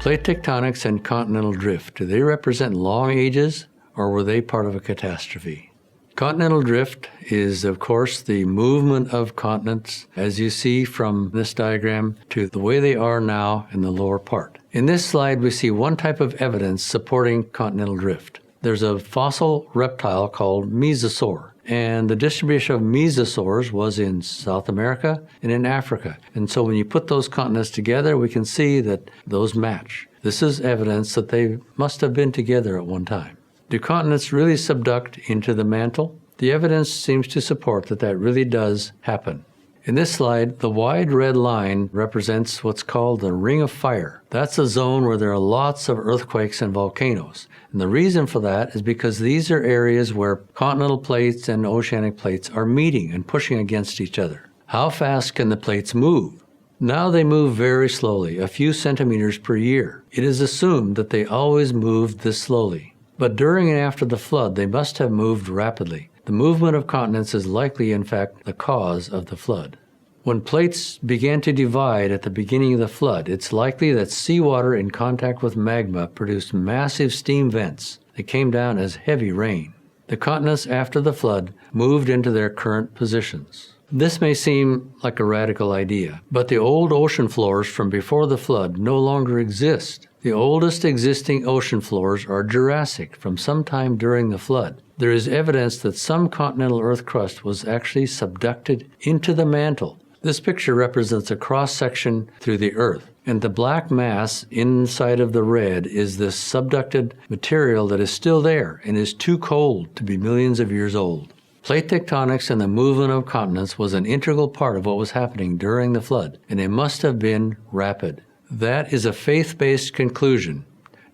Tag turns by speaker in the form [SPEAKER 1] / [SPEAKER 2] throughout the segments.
[SPEAKER 1] Plate tectonics and continental drift, do they represent long ages or were they part of a catastrophe? Continental drift is, of course, the movement of continents, as you see from this diagram, to the way they are now in the lower part. In this slide, we see one type of evidence supporting continental drift. There's a fossil reptile called mesosaur, and the distribution of mesosaurs was in South America and in Africa. And so when you put those continents together, we can see that those match. This is evidence that they must have been together at one time. Do continents really subduct into the mantle? The evidence seems to support that that really does happen. In this slide, the wide red line represents what's called the Ring of Fire. That's a zone where there are lots of earthquakes and volcanoes. And the reason for that is because these are areas where continental plates and oceanic plates are meeting and pushing against each other. How fast can the plates move? Now they move very slowly, a few centimeters per year. It is assumed that they always moved this slowly. But during and after the flood, they must have moved rapidly. The movement of continents is likely, in fact, the cause of the flood. When plates began to divide at the beginning of the flood, it's likely that seawater in contact with magma produced massive steam vents that came down as heavy rain. The continents after the flood moved into their current positions. This may seem like a radical idea, but the old ocean floors from before the flood no longer exist. The oldest existing ocean floors are Jurassic, from some time during the flood. There is evidence that some continental earth crust was actually subducted into the mantle. This picture represents a cross-section through the earth, and the black mass inside of the red is this subducted material that is still there and is too cold to be millions of years old. Plate tectonics and the movement of continents was an integral part of what was happening during the flood, and it must have been rapid. That is a faith-based conclusion,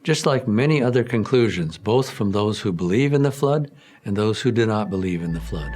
[SPEAKER 1] just like many other conclusions, both from those who believe in the flood and those who do not believe in the flood.